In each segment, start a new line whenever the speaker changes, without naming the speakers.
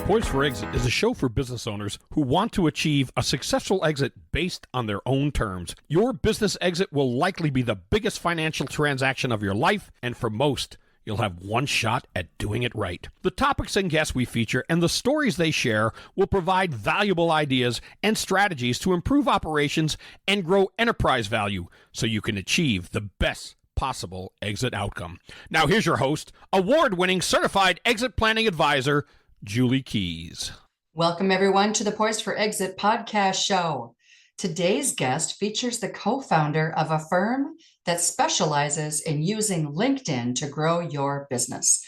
Poised for Exit is a show for business owners who want to achieve a successful exit based on their own terms. Your business exit will likely be the biggest financial transaction of your life, and for most, you'll have one shot at doing it right. The topics and guests we feature and the stories they share will provide valuable ideas and strategies to improve operations and grow enterprise value so you can achieve the best possible exit outcome. Now here's your host, award-winning certified exit planning advisor, Julie Keys.
Welcome everyone to the Poised for Exit podcast show. Today's guest features the co-founder of a firm that specializes in using LinkedIn to grow your business.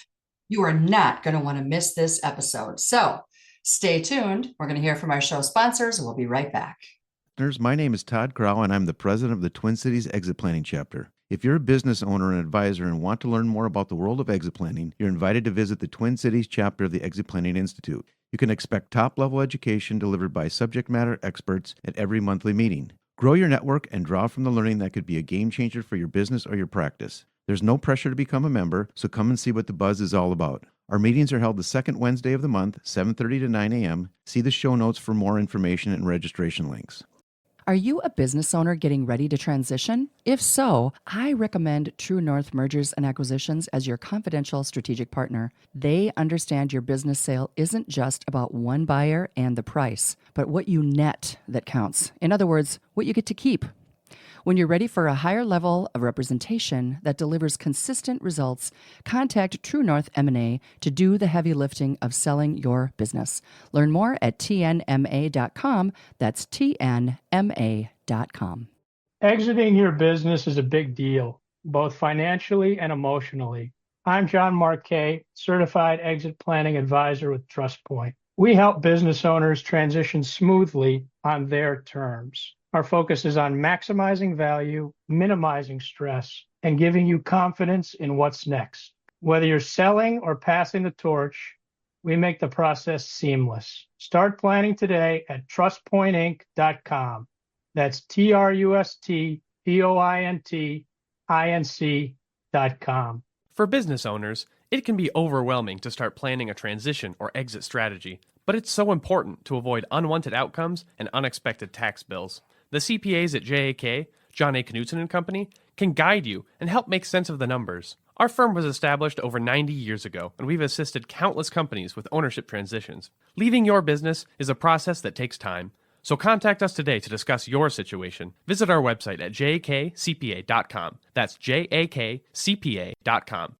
You are not going to want to miss this episode. So stay tuned. We're going to hear from our show sponsors. We'll be right back.
My name is Todd Crow, and I'm the president of the Twin Cities Exit Planning Chapter. If you're a business owner and advisor and want to learn more about the world of exit planning, you're invited to visit the Twin Cities chapter of the Exit Planning Institute. You can expect top-level education delivered by subject matter experts at every monthly meeting. Grow your network and draw from the learning that could be a game changer for your business or your practice. There's no pressure to become a member, so come and see what the buzz is all about. Our meetings are held the second Wednesday of the month, 7:30 to 9 a.m. See the show notes for more information and registration links.
Are you a business owner getting ready to transition? If so, I recommend True North Mergers and Acquisitions as your confidential strategic partner. They understand your business sale isn't just about one buyer and the price, but what you net that counts. In other words, what you get to keep. When you're ready for a higher level of representation that delivers consistent results, contact True North M&A to do the heavy lifting of selling your business. Learn more at tnma.com. That's tnma.com.
Exiting your business is a big deal, both financially and emotionally. I'm John Marquet, certified exit planning advisor with TrustPoint. We help business owners transition smoothly on their terms. Our focus is on maximizing value, minimizing stress, and giving you confidence in what's next. Whether you're selling or passing the torch, we make the process seamless. Start planning today at trustpointinc.com. That's trustpointinc.com.
For business owners, it can be overwhelming to start planning a transition or exit strategy, but it's so important to avoid unwanted outcomes and unexpected tax bills. The CPAs at JAK, John A. Knutson & Company, can guide you and help make sense of the numbers. Our firm was established over 90 years ago, and we've assisted countless companies with ownership transitions. Leaving your business is a process that takes time. So contact us today to discuss your situation. Visit our website at jakcpa.com. That's jakcpa.com.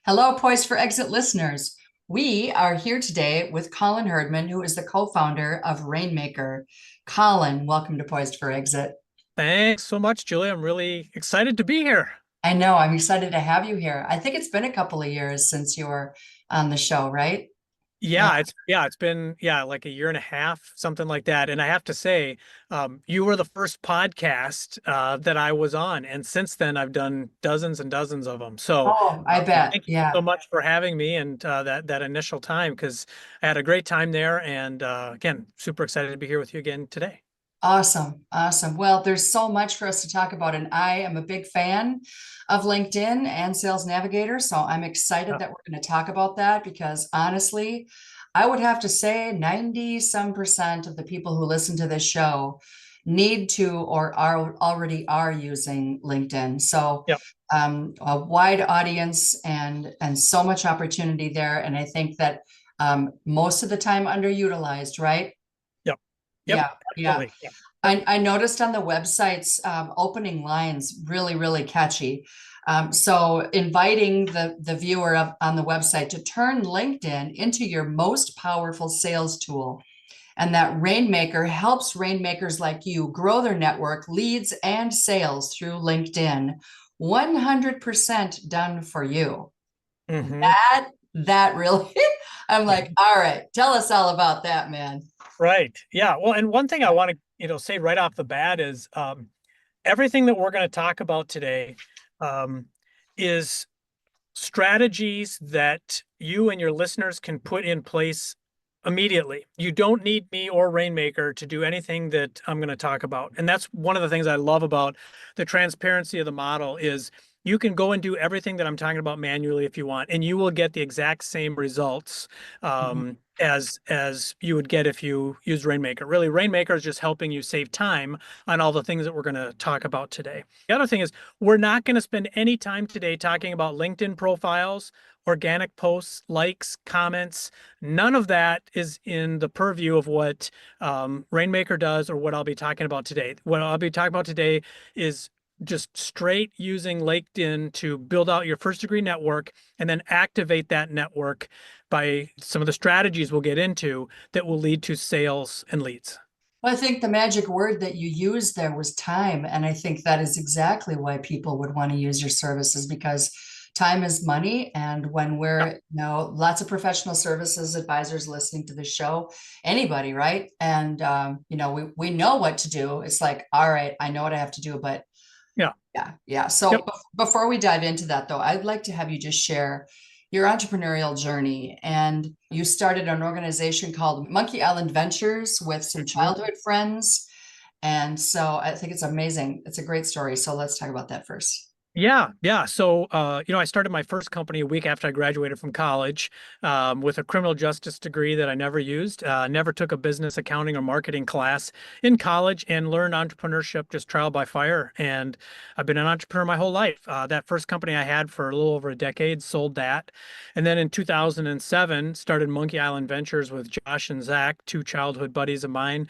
Hello, Poised for Exit listeners. We are here today with Colin Herdman, who is the co-founder of Rainmaker. Colin, welcome to Poised for Exit.
Thanks so much, Julie. I'm really excited to be here.
I know, I'm excited to have you here. I think it's been a couple of years since you were on the show, right?
It's been like a year and a half, something like that. And I have to say, you were the first podcast that I was on, and since then I've done dozens and dozens of them. So,
I bet.
Thank you so much for having me and that initial time, because I had a great time there, and again, super excited to be here with you again today.
Awesome. Well, there's so much for us to talk about, and I am a big fan of LinkedIn and Sales Navigator, so I'm excited that we're going to talk about that, because honestly, I would have to say 90% of the people who listen to this show need to or already are using LinkedIn. So a wide audience and so much opportunity there, and I think that most of the time underutilized, right? Yeah. I noticed on the website's opening lines really catchy. So inviting the viewer on the website to turn LinkedIn into your most powerful sales tool. And that Rainmaker helps rainmakers like you grow their network, leads, and sales through LinkedIn. 100% done for you.
Mm-hmm.
That really, I'm like, all right, tell us all about that, man.
Right. Yeah. Well, and one thing I want to, say right off the bat is everything that we're going to talk about today is strategies that you and your listeners can put in place immediately. You don't need me or Rainmaker to do anything that I'm going to talk about. And that's one of the things I love about the transparency of the model is you can go and do everything that I'm talking about manually if you want, and you will get the exact same results as you would get if you use Rainmaker. Really, Rainmaker is just helping you save time on all the things that we're going to talk about today. The other thing is we're not going to spend any time today talking about LinkedIn profiles, organic posts, likes, comments. None of that is in the purview of what Rainmaker does or what I'll be talking about today. What I'll be talking about today is just straight using LinkedIn to build out your first degree network and then activate that network by some of the strategies we'll get into that will lead to sales and leads.
Well, I think the magic word that you used there was time. And I think that is exactly why people would want to use your services, because time is money. And when we're, lots of professional services advisors listening to the show, anybody, right? And, we know what to do. It's like, all right, I know what I have to do, but yeah. So before we dive into that, though, I'd like to have you just share your entrepreneurial journey. And you started an organization called Monkey Island Ventures with some childhood friends. And so I think it's amazing. It's a great story. So let's talk about that first.
Yeah. So, I started my first company a week after I graduated from college with a criminal justice degree that I never used. Never took a business accounting or marketing class in college and learned entrepreneurship just trial by fire. And I've been an entrepreneur my whole life. That first company I had for a little over a decade, sold that. And then in 2007, started Monkey Island Ventures with Josh and Zach, two childhood buddies of mine.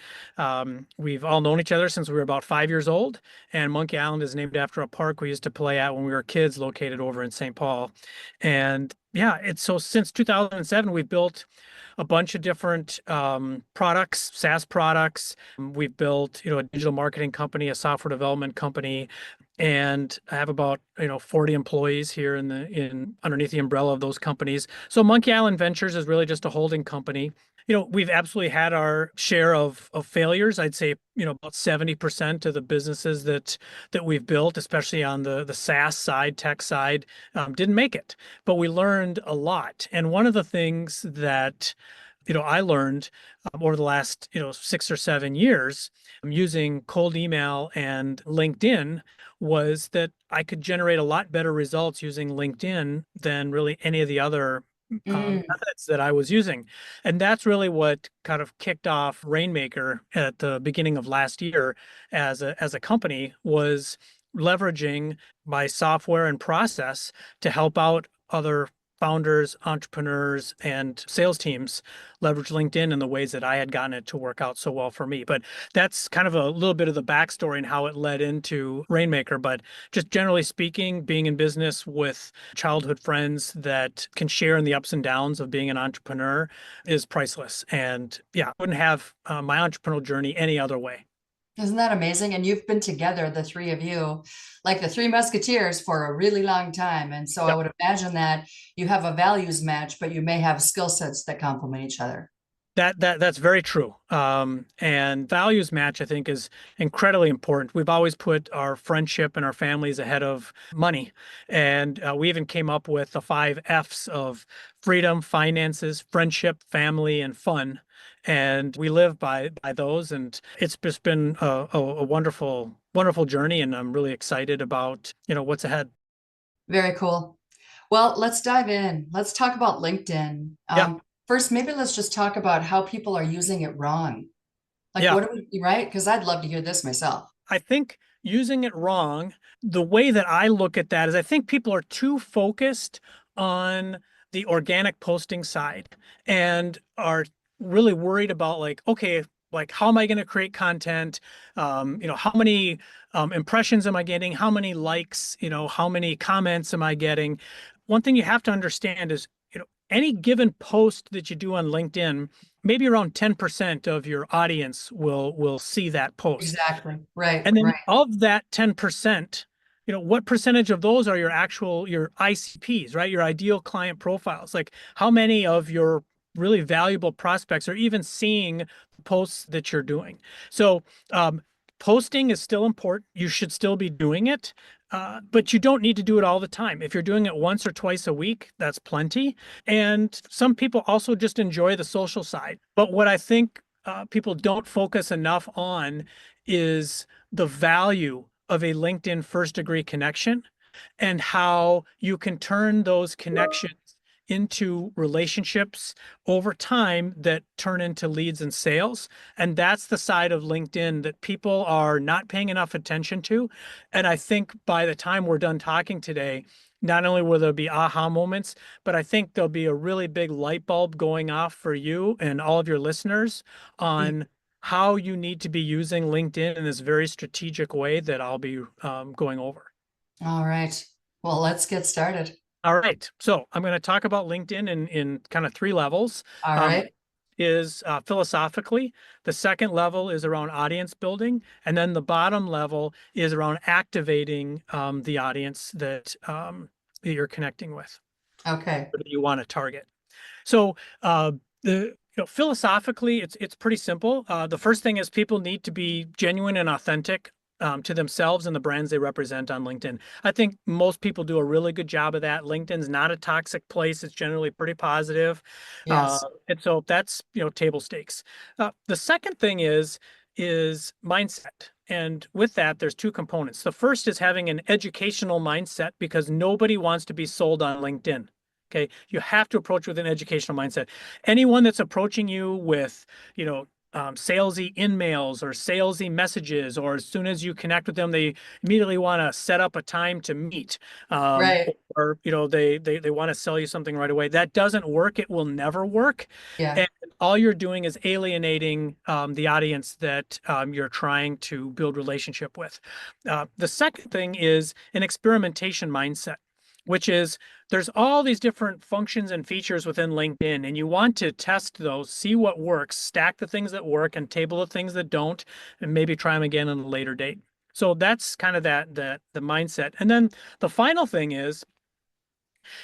We've all known each other since we were about 5 years old. And Monkey Island is named after a park we used to play at when we were kids, located over in St. Paul. And it's so since 2007, we've built a bunch of different products, SaaS products. We've built, a digital marketing company, a software development company, and I have about 40 employees here in underneath the umbrella of those companies. So Monkey Island Ventures is really just a holding company. We've absolutely had our share of failures. I'd say, about 70% of the businesses that we've built, especially on the SaaS side, tech side, didn't make it. But we learned a lot. And one of the things that I learned over the last 6 or 7 years using cold email and LinkedIn was that I could generate a lot better results using LinkedIn than really any of the other methods that I was using. And that's really what kind of kicked off Rainmaker at the beginning of last year as a company, was leveraging my software and process to help out other founders, entrepreneurs, and sales teams leverage LinkedIn in the ways that I had gotten it to work out so well for me. But that's kind of a little bit of the backstory and how it led into Rainmaker. But just generally speaking, being in business with childhood friends that can share in the ups and downs of being an entrepreneur is priceless. And I wouldn't have my entrepreneurial journey any other way.
Isn't that amazing? And you've been together, the three of you, like the Three Musketeers, for a really long time. And so I would imagine that you have a values match, but you may have skill sets that complement each other.
That's very true. And values match, I think, is incredibly important. We've always put our friendship and our families ahead of money. And we even came up with the 5 F's of freedom, finances, friendship, family, and fun. And we live by those. And it's just been a wonderful, wonderful journey. And I'm really excited about, what's ahead.
Very cool. Well, let's dive in. Let's talk about LinkedIn. First, maybe let's just talk about how people are using it wrong. What do we, right? Because I'd love to hear this myself.
I think using it wrong, the way that I look at that is I think people are too focused on the organic posting side and are really worried about how am I going to create content? How many impressions am I getting? How many likes? How many comments am I getting? One thing you have to understand is, any given post that you do on LinkedIn, maybe around 10% of your audience will see that post.
Exactly. Right.
And then of that 10%, what percentage of those are your ICPs, right? Your ideal client profiles. Like, how many of your really valuable prospects are even seeing the posts that you're doing? So posting is still important. You should still be doing it. But you don't need to do it all the time. If you're doing it once or twice a week, that's plenty. And some people also just enjoy the social side. But what I think people don't focus enough on is the value of a LinkedIn first degree connection and how you can turn those connections into relationships over time that turn into leads and sales. And that's the side of LinkedIn that people are not paying enough attention to. And I think by the time we're done talking today, not only will there be aha moments, but I think there'll be a really big light bulb going off for you and all of your listeners on how you need to be using LinkedIn in this very strategic way that I'll be going over.
All right. Well, let's get started.
All right. So I'm going to talk about LinkedIn in kind of three levels.
All right.
Is philosophically. The second level is around audience building. And then the bottom level is around activating the audience that you're connecting with,
Okay.
that you want to target. So philosophically, it's pretty simple. The first thing is people need to be genuine and authentic to themselves and the brands they represent on LinkedIn. I think most people do a really good job of that. LinkedIn's not a toxic place. It's generally pretty positive.
Yes.
And so that's, table stakes. The second thing is mindset. And with that, there's two components. The first is having an educational mindset, because nobody wants to be sold on LinkedIn. Okay. You have to approach with an educational mindset. Anyone that's approaching you with, salesy in-mails or salesy messages, or as soon as you connect with them, they immediately want to set up a time to meet,
Right.
or they want to sell you something right away. That doesn't work. It will never work.
Yeah.
And all you're doing is alienating the audience that you're trying to build relationship with. The second thing is an experimentation mindset, which is there's all these different functions and features within LinkedIn, and you want to test those, see what works, stack the things that work and table the things that don't, and maybe try them again on a later date. So that's kind of the mindset. And then the final thing is,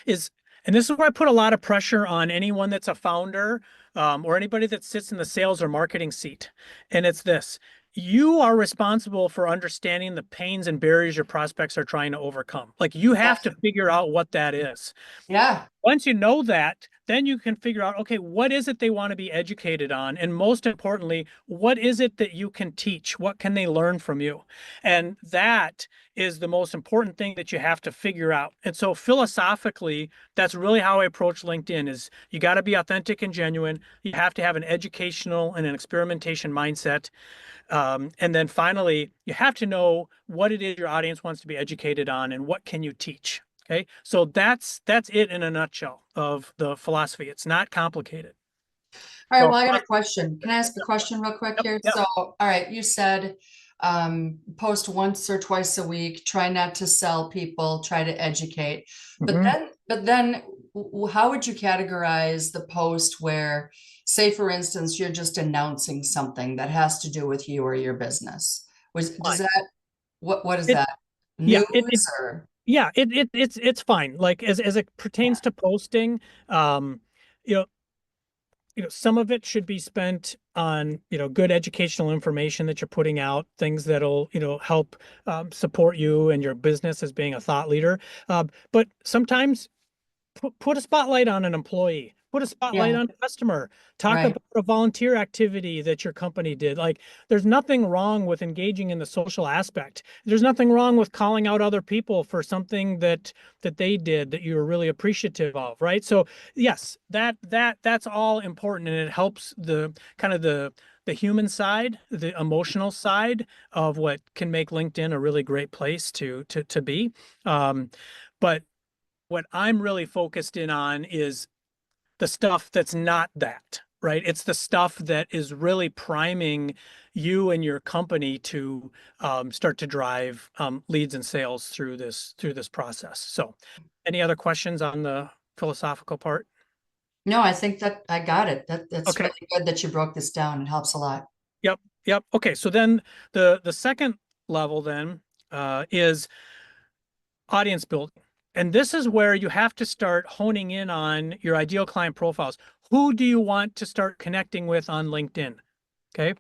and this is where I put a lot of pressure on anyone that's a founder or anybody that sits in the sales or marketing seat. And it's this: you are responsible for understanding the pains and barriers your prospects are trying to overcome. Like, you have to figure out what that is.
Yeah.
Once you know that, then you can figure out, okay, what is it they want to be educated on? And most importantly, what is it that you can teach? What can they learn from you? And that is the most important thing that you have to figure out. And so philosophically, that's really how I approach LinkedIn: is you got to be authentic and genuine. You have to have an educational and an experimentation mindset. And then finally, you have to know what it is your audience wants to be educated on and what can you teach. Okay, so that's it in a nutshell of the philosophy. It's not complicated.
All right.
So,
Well, I got a question. Can I ask a question real quick here?
yep.
So, all right, you said post once or twice a week, try not to sell people, try to educate. But then how would you categorize the post where, say, for instance, you're just announcing something that has to do with you or your business? Does that, what is that?
Yeah,
News or?
Yeah, it's fine. Like, as it pertains to posting, you know, some of it should be spent on, good educational information that you're putting out, things that'll, help support you and your business as being a thought leader. But sometimes put a spotlight on an employee, put a spotlight
Yeah.
on a customer, talk
Right.
about a volunteer activity that your company did. Like, there's nothing wrong with engaging in the social aspect. There's nothing wrong with calling out other people for something that they did that you were really appreciative of, right? So yes, that's all important, and it helps the kind of the human side, the emotional side of what can make LinkedIn a really great place to be. But what I'm really focused in on is the stuff that's not that, right? It's the stuff that is really priming you and your company to start to drive leads and sales through this process. So, any other questions on the philosophical part?
No, I think that I got it. That's
Okay.
really good that you broke this down. It helps a lot.
Yep. Okay. So then the second level then is audience building. And this is where you have to start honing in on your ideal client profiles. Who do you want to start connecting with on LinkedIn? Okay.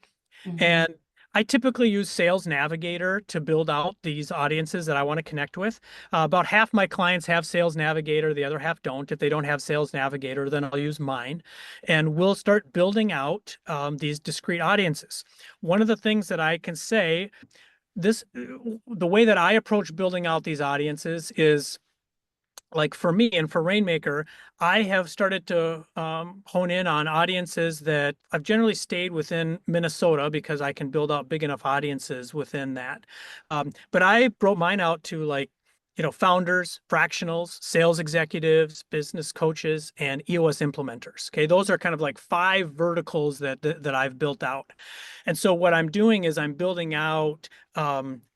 Mhm.
And I typically use Sales Navigator to build out these audiences that I want to connect with. About half my clients have Sales Navigator, the other half don't. If they don't have Sales Navigator, then I'll use mine. And we'll start building out these discrete audiences. One of the things that I can say, the way that I approach building out these audiences is like for me and for Rainmaker, I have started to hone in on audiences that I've generally stayed within Minnesota because I can build out big enough audiences within that. But I broke mine out to like, founders, fractionals, sales executives, business coaches, and EOS implementers. Okay, those are kind of like 5 verticals that I've built out. And so what I'm doing is I'm building out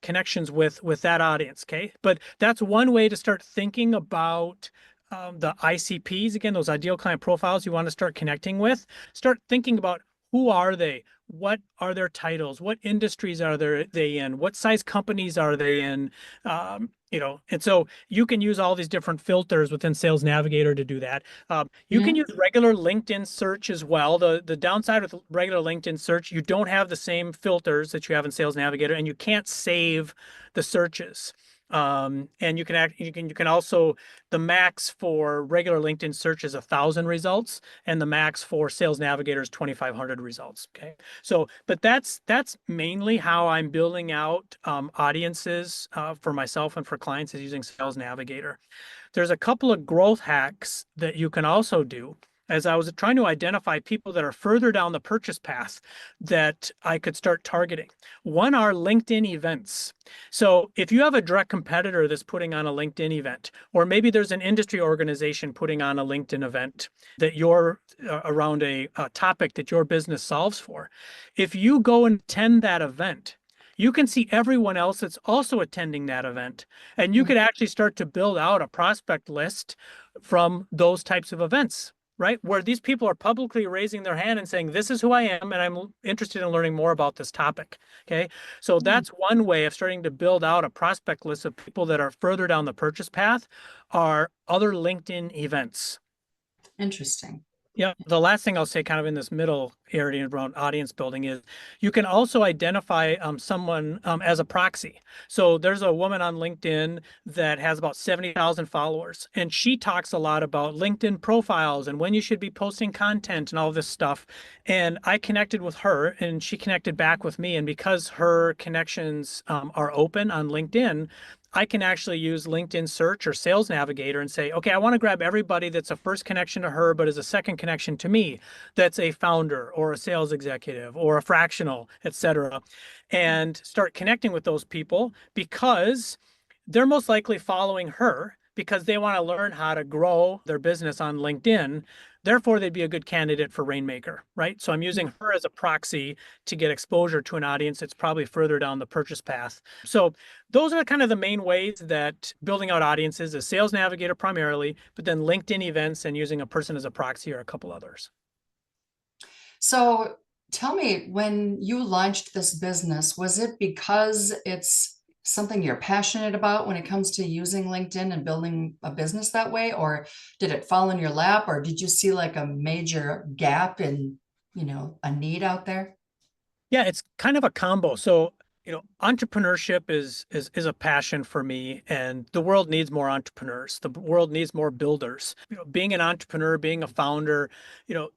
connections with that audience. Okay, but that's one way to start thinking about the ICPs, again, those ideal client profiles you want to start connecting with. Start thinking about who are they? What are their titles? What industries are they in? What size companies are they in? And so you can use all these different filters within Sales Navigator to do that. You can use regular LinkedIn search as well. The downside with regular LinkedIn search, you don't have the same filters that you have in Sales Navigator, and you can't save the searches. And you can also, the max for regular LinkedIn search is 1,000 results, and the max for Sales Navigator is 2,500 results. Okay, so but that's mainly how I'm building out audiences for myself and for clients, is using Sales Navigator. There's a couple of growth hacks that you can also do, as I was trying to identify people that are further down the purchase path that I could start targeting. One are LinkedIn events. So if you have a direct competitor that's putting on a LinkedIn event, or maybe there's an industry organization putting on a LinkedIn event that you're around a topic that your business solves for, if you go and attend that event, you can see everyone else that's also attending that event. And you could actually start to build out a prospect list from those types of events, right? Where these people are publicly raising their hand and saying, this is who I am, and I'm interested in learning more about this topic. Okay. So that's one way of starting to build out a prospect list of people that are further down the purchase path, are other LinkedIn events.
Interesting.
Yeah, the last thing I'll say kind of in this middle area around audience building is you can also identify someone as a proxy. So there's a woman on LinkedIn that has about 70,000 followers, and she talks a lot about LinkedIn profiles and when you should be posting content and all this stuff. And I connected with her, and she connected back with me. And because her connections are open on LinkedIn, I can actually use LinkedIn search or Sales Navigator and say, okay, I want to grab everybody that's a first connection to her, but is a second connection to me, that's a founder or a sales executive or a fractional, et cetera, and start connecting with those people, because they're most likely following her because they want to learn how to grow their business on LinkedIn. Therefore, they'd be a good candidate for Rainmaker, right? So I'm using her as a proxy to get exposure to an audience that's probably further down the purchase path. So those are kind of the main ways that building out audiences is Sales Navigator primarily, but then LinkedIn events and using a person as a proxy, or a couple others.
So tell me, when you launched this business, was it because it's something you're passionate about when it comes to using LinkedIn and building a business that way? Or did it fall in your lap? Or did you see like a major gap in, a need out there?
Yeah, it's kind of a combo. So, entrepreneurship is a passion for me, and the world needs more entrepreneurs. The world needs more builders. Being an entrepreneur, being a founder,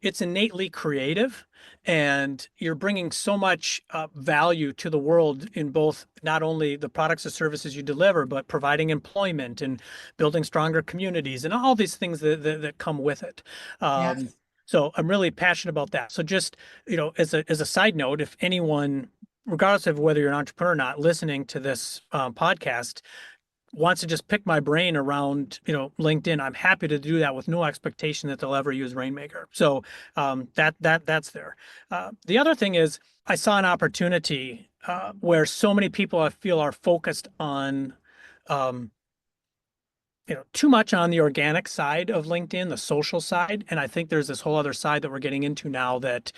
it's innately creative, and you're bringing so much value to the world in both not only the products and services you deliver, but providing employment and building stronger communities and all these things that come with it.
Yeah.
So I'm really passionate about that. So just, as a side note, if anyone, regardless of whether you're an entrepreneur or not, listening to this podcast, wants to just pick my brain around, LinkedIn, I'm happy to do that with no expectation that they'll ever use Rainmaker. So that's there. The other thing is, I saw an opportunity where so many people I feel are focused on too much on the organic side of LinkedIn, the social side. And I think there's this whole other side that we're getting into now that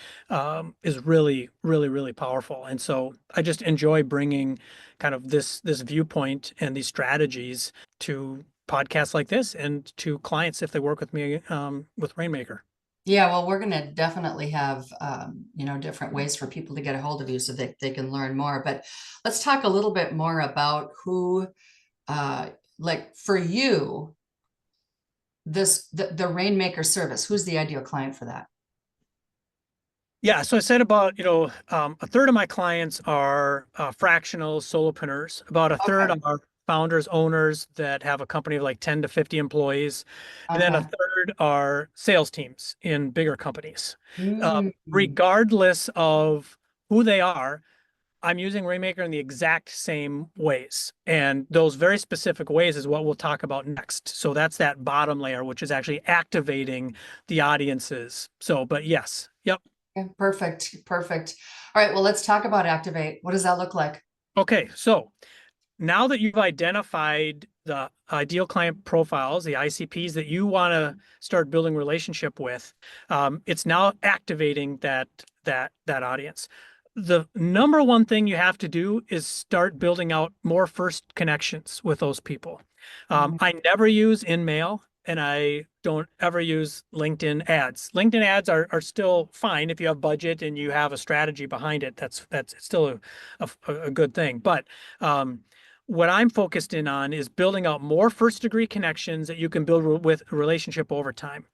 is really, really, really powerful. And so I just enjoy bringing kind of this viewpoint and these strategies to podcasts like this and to clients if they work with me with Rainmaker.
Yeah, well, we're going to definitely have, different ways for people to get a hold of you so that they can learn more. But let's talk a little bit more about who, like for you, the Rainmaker service, who's the ideal client for that?
Yeah, so I said about, a third of my clients are fractional solopreneurs. About a third
Okay.
are founders, owners that have a company of like 10 to 50 employees. And then a
Okay.
third are sales teams in bigger companies.
Mm.
Regardless of who they are, I'm using Rainmaker in the exact same ways. And those very specific ways is what we'll talk about next. So that's that bottom layer, which is actually activating the audiences. So, but yes, yep.
Okay, perfect. Perfect. All right. Well, let's talk about Activate. What does that look like?
Okay, so now that you've identified the ideal client profiles, the ICPs that you want to start building relationship with, it's now activating that audience. The number one thing you have to do is start building out more first connections with those people. I never use InMail, and I don't ever use LinkedIn ads. LinkedIn ads are still fine if you have budget and you have a strategy behind it. That's still a good thing. But what I'm focused in on is building out more first degree connections that you can build with a relationship over time.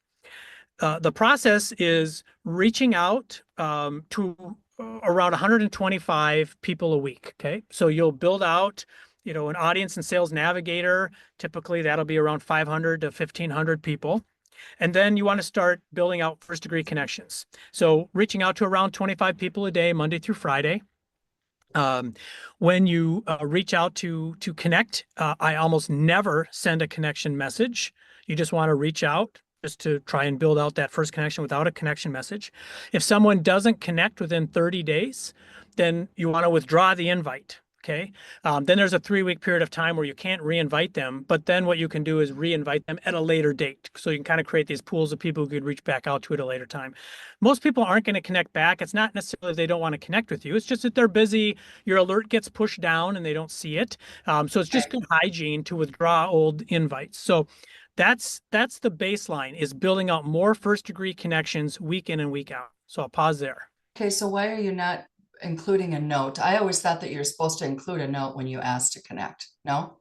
The process is reaching out to around 125 people a week. Okay. So you'll build out, an audience and sales navigator. Typically that'll be around 500 to 1,500 people. And then you want to start building out first degree connections. So reaching out to around 25 people a day, Monday through Friday. When you reach out to connect, I almost never send a connection message. You just want to reach out just to try and build out that first connection without a connection message. If someone doesn't connect within 30 days, then you want to withdraw the invite. Okay. Then there's a 3-week period of time where you can't re-invite them, but then what you can do is re-invite them at a later date. So you can kind of create these pools of people who could reach back out to at a later time. Most people aren't going to connect back. It's not necessarily they don't want to connect with you. It's just that they're busy. Your alert gets pushed down and they don't see it. So it's just good hygiene to withdraw old invites. So that's the baseline, is building out more first degree connections week in and week out. So I'll pause there.
Okay. So why are you not including a note? I always thought that you're supposed to include a note when you ask to connect. No?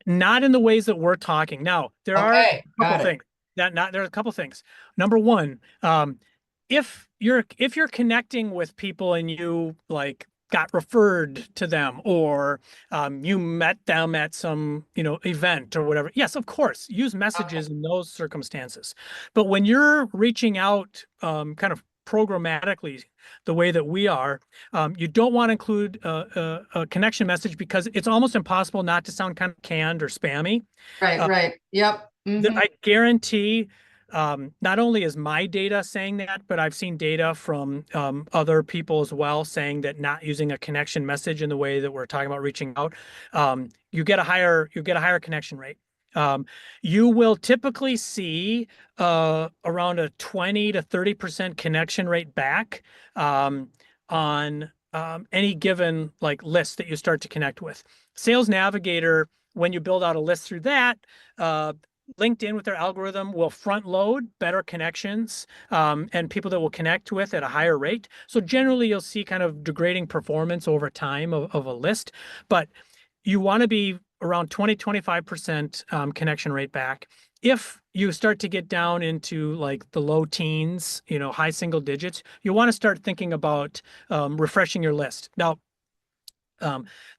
Not in the ways that we're talking. Now, there are a
Okay.
couple
Got it.
things. There are a couple things. Number one, if you're connecting with people and you like got referred to them, or you met them at some event or whatever, yes, of course, use messages in those circumstances. But when you're reaching out kind of programmatically the way that we are, you don't want to include a connection message because it's almost impossible not to sound kind of canned or spammy.
Right. Right. Yep. Mhm.
I guarantee not only is my data saying that, but I've seen data from other people as well saying that not using a connection message in the way that we're talking about reaching out, you get a higher connection rate. You will typically see around a 20 to 30% connection rate back on any given like list that you start to connect with. Sales Navigator, when you build out a list through that, LinkedIn with their algorithm will front load better connections and people that will connect with at a higher rate. So generally you'll see kind of degrading performance over time of a list, but you want to be around 20-25% connection rate back. If you start to get down into like the low teens, high single digits, you want to start thinking about refreshing your list. Now,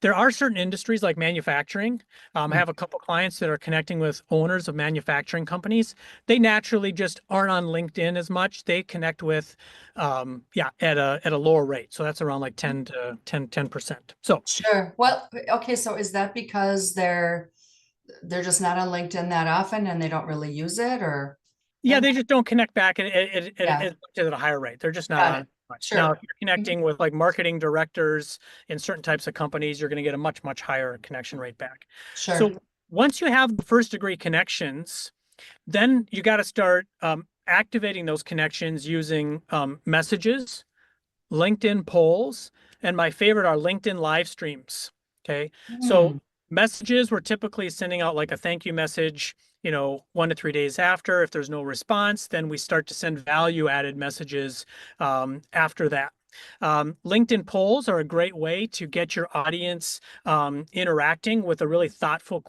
there are certain industries like manufacturing. I have a couple clients that are connecting with owners of manufacturing companies. They naturally just aren't on LinkedIn as much. They connect with, at a lower rate. So that's around like 10%. So
Sure. Well, okay. So is that because they're just not on LinkedIn that often and they don't really use it, or?
yeah, they just don't connect back
Yeah.
at a higher rate. They're just not
Got
on
it.
much.
Sure.
Now, if you're connecting with like marketing directors in certain types of companies, you're going to get a much, much higher connection rate back.
Sure.
So once you have the first degree connections, then you got to start activating those connections using messages, LinkedIn polls, and my favorite are LinkedIn live streams. Okay. So messages, we're typically sending out like a thank you message, 1 to 3 days after. If there's no response, then we start to send value added messages after that. LinkedIn polls are a great way to get your audience interacting with a really thoughtful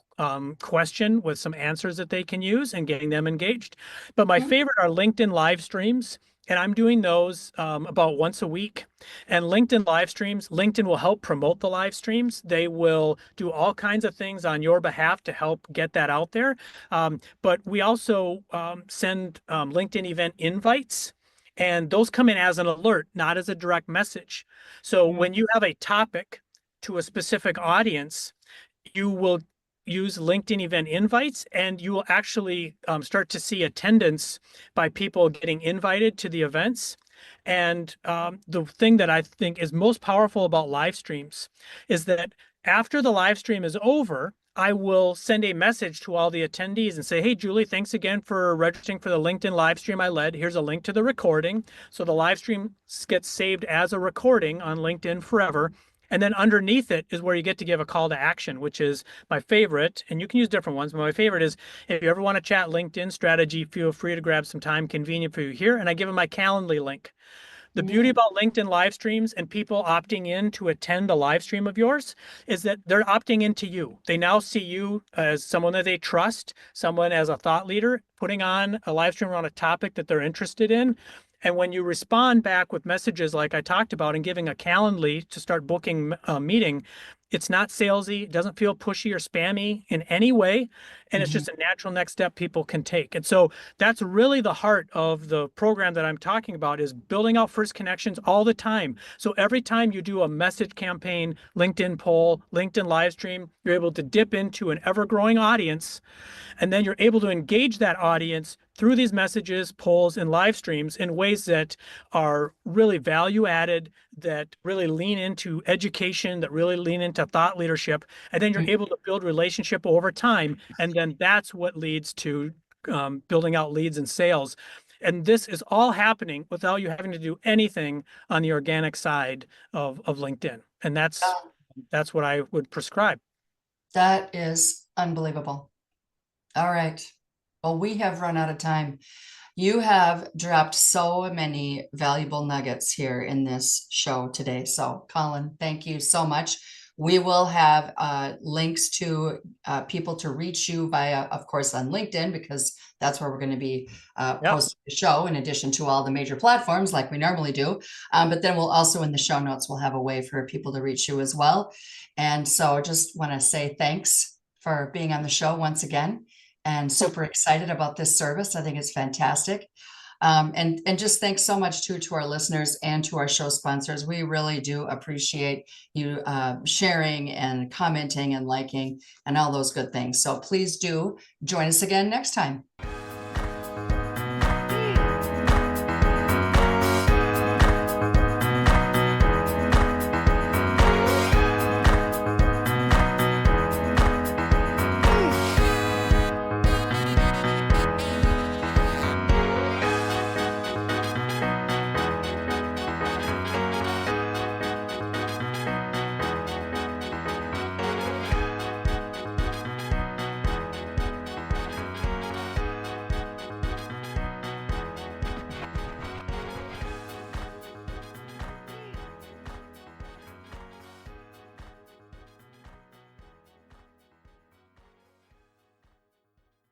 question with some answers that they can use and getting them engaged. But my favorite are LinkedIn live streams. And I'm doing those about once a week. And LinkedIn live streams, LinkedIn will help promote the live streams. They will do all kinds of things on your behalf to help get that out there. But we also send LinkedIn event invites. And those come in as an alert, not as a direct message. So when you have a topic to a specific audience, you will use LinkedIn event invites, and you will actually start to see attendance by people getting invited to the events. And the thing that I think is most powerful about live streams is that after the live stream is over, I will send a message to all the attendees and say, hey, Julie, thanks again for registering for the LinkedIn live stream I led. Here's a link to the recording. So the live stream gets saved as a recording on LinkedIn forever. And then underneath it is where you get to give a call to action, which is my favorite. And you can use different ones, but my favorite is if you ever want to chat LinkedIn strategy, feel free to grab some time convenient for you here. And I give them my Calendly link. The beauty about LinkedIn live streams and people opting in to attend a live stream of yours is that they're opting into you. They now see you as someone that they trust, someone as a thought leader, putting on a live stream around a topic that they're interested in. And when you respond back with messages like I talked about and giving a Calendly to start booking a meeting, it's not salesy. It doesn't feel pushy or spammy in any way. And it's just a natural next step people can take. And so that's really the heart of the program that I'm talking about, is building out first connections all the time. So every time you do a message campaign, LinkedIn poll, LinkedIn live stream, you're able to dip into an ever-growing audience. And then you're able to engage that audience through these messages, polls, and live streams in ways that are really value added, that really lean into education, that really lean into thought leadership. And then you're able to build relationship over time. And then that's what leads to building out leads and sales. And this is all happening without you having to do anything on the organic side of LinkedIn. And that's what I would prescribe.
That is unbelievable. All right. Well, we have run out of time. You have dropped so many valuable nuggets here in this show today. So, Colin, thank you so much. We will have links to people to reach you via, of course, on LinkedIn, because that's where we're going to be posting the show, in addition to all the major platforms like we normally do. But then we'll also, in the show notes, we'll have a way for people to reach you as well. And so just want to say thanks for being on the show once again, and super excited about this service. I think it's fantastic. And just thanks so much to our listeners and to our show sponsors. We really do appreciate you sharing and commenting and liking and all those good things. So please do join us again next time.